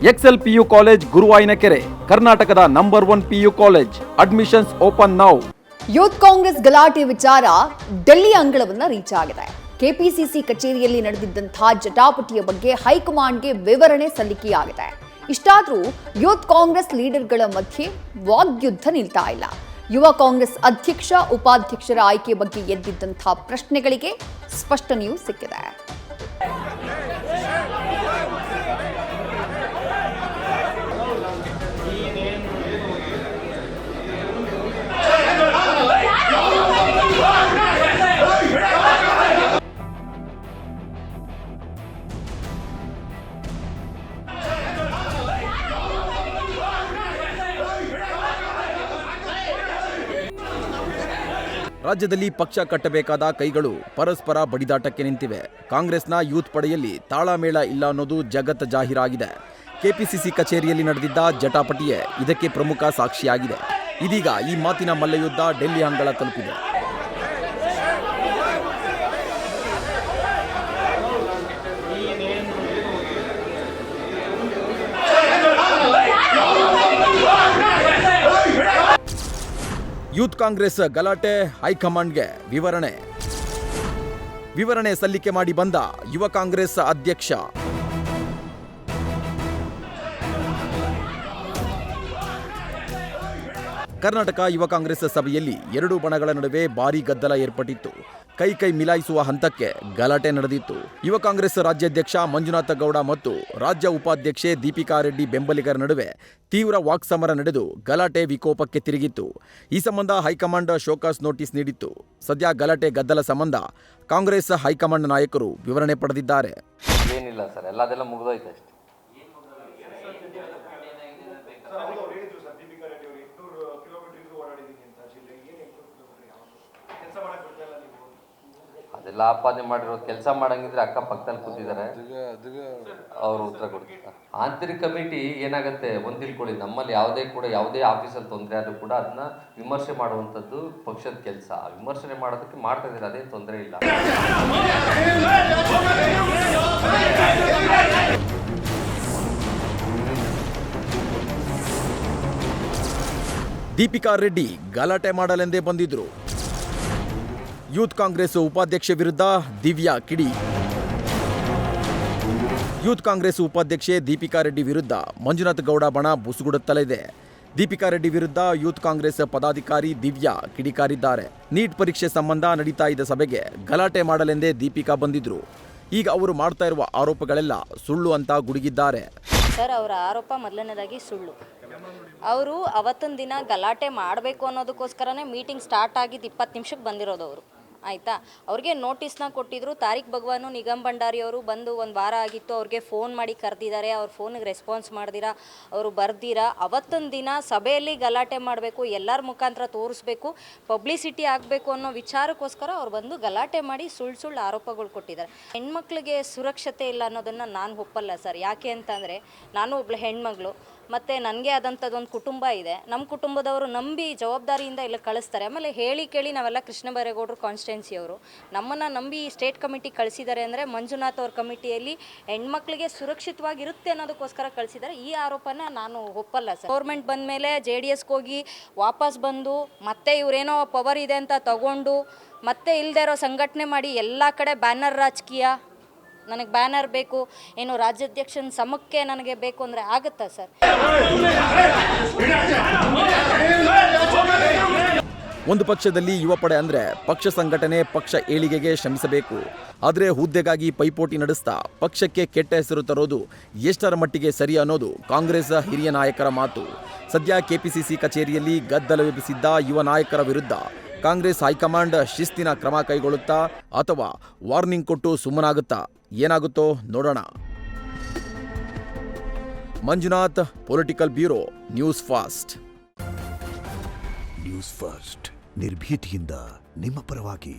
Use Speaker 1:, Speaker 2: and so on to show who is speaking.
Speaker 1: Excel PU college ಗುರುವಾಯಿನಕೆರೆ, ಕರ್ನಾಟಕದ number 1 PU college. Admissions open now.
Speaker 2: Youth Congress ಗಲಾಟೆ ವಿಚಾರ Delhi ಅಂಗಳವನ್ನ reach ಆಗಿದೆ. ಕೆಪಿಸಿಸಿ ಕಚೇರಿಯಲ್ಲಿ ನಡೆದಿದ್ದಂತಹ ಜಟಾಪಟಿಯ ಬಗ್ಗೆ ಹೈಕಮಾಂಡ್ಗೆ ವಿವರಣೆ ಸಲ್ಲಿಕೆಯಾಗಿದೆ. ಇಷ್ಟಾದರೂ ಯೂತ್ ಕಾಂಗ್ರೆಸ್ ಲೀಡರ್ಗಳ ಮಧ್ಯೆ ವಾಗ್ಯುದ್ಧ ನಿಲ್ತಾ ಇಲ್ಲ. ಯುವ ಕಾಂಗ್ರೆಸ್ ಅಧ್ಯಕ್ಷ ಉಪಾಧ್ಯಕ್ಷರ ಆಯ್ಕೆ ಬಗ್ಗೆ ಎದ್ದಿದ್ದಂತಹ ಪ್ರಶ್ನೆಗಳಿಗೆ ಸ್ಪಷ್ಟನೆಯೂ ಸಿಕ್ಕಿದೆ.
Speaker 1: ರಾಜ್ಯದಲ್ಲಿ ಪಕ್ಷ ಕಟ್ಟಬೇಕಾದ ಕೈಗಳು ಪರಸ್ಪರ ಬಡಿದಾಟಕ್ಕೆ ನಿಂತಿವೆ. ಕಾಂಗ್ರೆಸ್ನ ಯೂತ್ ಪಡೆಯಲ್ಲಿ ತಾಳಮೇಳ ಇಲ್ಲ ಅನ್ನೋದು ಜಗತ್ ಜಾಹೀರಾಗಿದೆ. ಕೆಪಿಸಿಸಿ ಕಚೇರಿಯಲ್ಲಿ ನಡೆದಿದ್ದ ಜಟಾಪಟಿಯೇ ಇದಕ್ಕೆ ಪ್ರಮುಖ ಸಾಕ್ಷಿಯಾಗಿದೆ. ಇದೀಗ ಈ ಮಾತಿನ ಮಲ್ಲಯುದ್ಧ ಡೆಲ್ಲಿ ಅಂಗಳ ತಲುಪಿದೆ. ಯೂತ್ ಕಾಂಗ್ರೆಸ್ ಗಲಾಟೆ, ಹೈಕಮಾಂಡ್ಗೆ ವಿವರಣೆ ಸಲ್ಲಿಕೆ ಮಾಡಿ ಬಂದ ಯುವ ಕಾಂಗ್ರೆಸ್ ಅಧ್ಯಕ್ಷ. ಕರ್ನಾಟಕ ಯುವ ಕಾಂಗ್ರೆಸ್ ಸಭೆಯಲ್ಲಿ ಎರಡು ಬಣಗಳ ನಡುವೆ ಭಾರೀ ಗದ್ದಲ ಏರ್ಪಟ್ಟಿತ್ತು. ಕೈ ಮಿಲಾಯಿಸುವ ಹಂತಕ್ಕೆ ಗಲಾಟೆ ನಡೆದಿತ್ತು. ಯುವ ಕಾಂಗ್ರೆಸ್ ರಾಜ್ಯಾಧ್ಯಕ್ಷ ಮಂಜುನಾಥ ಗೌಡ ಮತ್ತು ರಾಜ್ಯ ಉಪಾಧ್ಯಕ್ಷೆ ದೀಪಿಕಾ ರೆಡ್ಡಿ ಬೆಂಬಲಿಗರ ನಡುವೆ ತೀವ್ರ ವಾಕ್ಸಮರ ನಡೆದು ಗಲಾಟೆ ವಿಕೋಪಕ್ಕೆ ತಿರುಗಿತ್ತು. ಈ ಸಂಬಂಧ ಹೈಕಮಾಂಡ್ ಶೋಕಾಸ್ ನೋಟಿಸ್ ನೀಡಿತ್ತು. ಸದ್ಯ ಗಲಾಟೆ ಗದ್ದಲ ಸಂಬಂಧ ಕಾಂಗ್ರೆಸ್ ಹೈಕಮಾಂಡ್ ನಾಯಕರು ವಿವರಣೆ ಪಡೆದಿದ್ದಾರೆ.
Speaker 3: ಏನಿಲ್ಲ ಸರ್, ಎಲ್ಲದೆಲ್ಲ ಮುಗಿದೋಯ್ತು ಅಷ್ಟೇ. ಅದೆಲ್ಲ ಆಪಾದನೆ ಮಾಡಿರೋದು. ಕೆಲಸ ಮಾಡಂಗಿದ್ರೆ ಅಕ್ಕಪಕ್ಕದಲ್ಲಿ ಕೂತಿದ್ದಾರೆ, ಅವರು ಉತ್ತರ ಕೊಡ್ತಾರೆ. ಆಂತರಿಕ ಕಮಿಟಿ ಏನಾಗುತ್ತೆ ಒಂದು ತಿಳ್ಕೊಳ್ಳಿ, ನಮ್ಮಲ್ಲಿ ಯಾವುದೇ ಆಫೀಸಲ್ಲಿ ತೊಂದರೆ ಆದರೂ ಕೂಡ ಅದನ್ನ ವಿಮರ್ಶೆ ಮಾಡುವಂಥದ್ದು ಪಕ್ಷದ ಕೆಲಸ. ವಿಮರ್ಶೆ ಮಾಡೋದಕ್ಕೆ ಮಾಡ್ತಾ ಇದ್ದಾರೆ, ಅದೇನು ತೊಂದರೆ ಇಲ್ಲ.
Speaker 1: ದೀಪಿಕಾ ರೆಡ್ಡಿ ಗಲಾಟೆ ಮಾಡಲೆಂದೇ ಬಂದಿದ್ರು. ಯೂತ್ ಕಾಂಗ್ರೆಸ್ ಉಪಾಧ್ಯಕ್ಷೆ ವಿರುದ್ಧ ದಿವ್ಯಾ ಕಿಡಿ. ಯೂತ್ ಕಾಂಗ್ರೆಸ್ ಉಪಾಧ್ಯಕ್ಷೆ ದೀಪಿಕಾ ರೆಡ್ಡಿ ವಿರುದ್ಧ ಮಂಜುನಾಥ ಗೌಡ ಬಣ ಬುಸುಗುಡುತ್ತಲಿದೆ. ದೀಪಿಕಾ ರೆಡ್ಡಿ ವಿರುದ್ಧ ಯೂತ್ ಕಾಂಗ್ರೆಸ್ ಪದಾಧಿಕಾರಿ ದಿವ್ಯಾ ಕಿಡಿಕಾರಿದ್ದಾರೆ. ನೀಟ್ ಪರೀಕ್ಷೆ ಸಂಬಂಧ ನಡೀತಾ ಇದ್ದ ಸಭೆಗೆ ಗಲಾಟೆ ಮಾಡಲೆಂದೇ ದೀಪಿಕಾ ಬಂದಿದ್ರು. ಈಗ ಅವರು ಮಾಡ್ತಾ ಇರುವ ಆರೋಪಗಳೆಲ್ಲ ಸುಳ್ಳು ಅಂತ ಗುಡುಗಿದ್ದಾರೆ.
Speaker 4: ಸರ್, ಅವರ ಆರೋಪ ಮೊದಲನೇದಾಗಿ ಸುಳ್ಳು. ಅವರು ಅವತ್ತಿನ ದಿನ ಗಲಾಟೆ ಮಾಡಬೇಕು ಅನ್ನೋದಕ್ಕೋಸ್ಕರನೇ ಮೀಟಿಂಗ್ ಸ್ಟಾರ್ಟ್ ಆಗಿದ್ದು 20 ನಿಮಿಷಕ್ಕೆ ಬಂದಿರೋದು ಅವರು. ಆಯಿತಾ, ಅವ್ರಿಗೆ ನೋಟಿಸ್ನ ಕೊಟ್ಟಿದ್ರು. ತಾರಿಕ್ ಭಗವಾನು ನಿಗಮ್ ಭಂಡಾರಿ ಅವರು ಬಂದು 1 ವಾರ ಆಗಿತ್ತು, ಅವ್ರಿಗೆ ಫೋನ್ ಮಾಡಿ ಕರೆದಿದ್ದಾರೆ. ಅವ್ರ ಫೋನಿಗೆ ರೆಸ್ಪಾನ್ಸ್ ಮಾಡ್ದಿರಾ, ಅವರು ಬರ್ದಿರಾ ಅವತ್ತಿನ ದಿನ ಸಭೆಯಲ್ಲಿ ಗಲಾಟೆ ಮಾಡಬೇಕು, ಎಲ್ಲರ ಮುಖಾಂತರ ತೋರಿಸ್ಬೇಕು, ಪಬ್ಲಿಸಿಟಿ ಆಗಬೇಕು ಅನ್ನೋ ವಿಚಾರಕ್ಕೋಸ್ಕರ ಅವ್ರು ಬಂದು ಗಲಾಟೆ ಮಾಡಿ ಸುಳ್ಳು ಆರೋಪಗಳು ಕೊಟ್ಟಿದ್ದಾರೆ. ಹೆಣ್ಮಕ್ಳಿಗೆ ಸುರಕ್ಷತೆ ಇಲ್ಲ ಅನ್ನೋದನ್ನು ನಾನು ಒಪ್ಪಲ್ಲ ಸರ್. ಯಾಕೆ ಅಂತಂದರೆ ನಾನು ಒಬ್ಬಳು ಹೆಣ್ಮಗಳು, ಮತ್ತು ನನಗೆ ಆದಂಥದ್ದೊಂದು ಕುಟುಂಬ ಇದೆ. ನಮ್ಮ ಕುಟುಂಬದವರು ನಂಬಿ ಜವಾಬ್ದಾರಿಯಿಂದ ಇಲ್ಲಿ ಕಳಿಸ್ತಾರೆ. ಆಮೇಲೆ ಹೇಳಿ ಕೇಳಿ ನಾವೆಲ್ಲ ಕೃಷ್ಣ ಬೈರೇಗೌಡರು ಕಾನ್ಸ್ಟಿಟ್ಯೂನ್ಸಿಯವರು ನಮ್ಮನ್ನು ನಂಬಿ ಸ್ಟೇಟ್ ಕಮಿಟಿ ಕಳಿಸಿದ್ದಾರೆ ಅಂದರೆ ಮಂಜುನಾಥ್ ಅವ್ರ ಕಮಿಟಿಯಲ್ಲಿ ಹೆಣ್ಮಕ್ಳಿಗೆ ಸುರಕ್ಷಿತವಾಗಿರುತ್ತೆ ಅನ್ನೋದಕ್ಕೋಸ್ಕರ ಕಳಿಸಿದ್ದಾರೆ. ಈ ಆರೋಪನ ನಾನು ಒಪ್ಪಲ್ಲ ಸರ್. ಗೌರ್ಮೆಂಟ್ ಬಂದ ಮೇಲೆ JDSಗೆ ಹೋಗಿ ವಾಪಸ್ ಬಂದು ಮತ್ತೆ ಇವರೇನೋ ಪವರ್ ಇದೆ ಅಂತ ತಗೊಂಡು ಮತ್ತೆ ಇಲ್ಲದೆ ಇರೋ ಸಂಘಟನೆ ಮಾಡಿ ಎಲ್ಲ ಕಡೆ ಬ್ಯಾನರ್ ರಾಜಕೀಯ, ನನಗೆ ಬ್ಯಾನರ್ ಬೇಕು, ಏನು ರಾಜ್ಯಾಧ್ಯಕ್ಷನ ಸಮಕ್ಕೆ ನನಗೆ ಬೇಕು ಅಂದರೆ ಆಗುತ್ತಾ ಸರ್?
Speaker 1: ಒಂದು ಪಕ್ಷದಲ್ಲಿ ಯುವ ಪಡೆ ಅಂದ್ರೆ ಪಕ್ಷ ಸಂಘಟನೆ, ಪಕ್ಷ ಏಳಿಗೆಗೆ ಶ್ರಮಿಸಬೇಕು. ಆದರೆ ಹುದ್ದೆಗಾಗಿ ಪೈಪೋಟಿ ನಡೆಸ್ತಾ ಪಕ್ಷಕ್ಕೆ ಕೆಟ್ಟ ಹೆಸರು ತರೋದು ಎಷ್ಟರ ಮಟ್ಟಿಗೆ ಸರಿ ಅನ್ನೋದು ಕಾಂಗ್ರೆಸ್ ಹಿರಿಯ ನಾಯಕರ ಮಾತು. ಸದ್ಯ ಕೆಪಿಸಿಸಿ ಕಚೇರಿಯಲ್ಲಿ ಗದ್ದಲವೆಬ್ಬಿಸಿದ್ದ ಯುವ ನಾಯಕರ ವಿರುದ್ಧ ಕಾಂಗ್ರೆಸ್ ಹೈಕಮಾಂಡ್ ಶಿಸ್ತಿನ ಕ್ರಮ ಕೈಗೊಳ್ಳುತ್ತಾ ಅಥವಾ ವಾರ್ನಿಂಗ್ ಕೊಟ್ಟು ಸುಮ್ಮನಾಗುತ್ತಾ? ಏನಾಗುತ್ತೋ ನೋಡೋಣ. Manjunath, political bureau, news fast.
Speaker 5: News first ನಿರ್ಭೀತಿಯಿಂದ ನಿಮ್ಮ ಪರವಾಗಿ.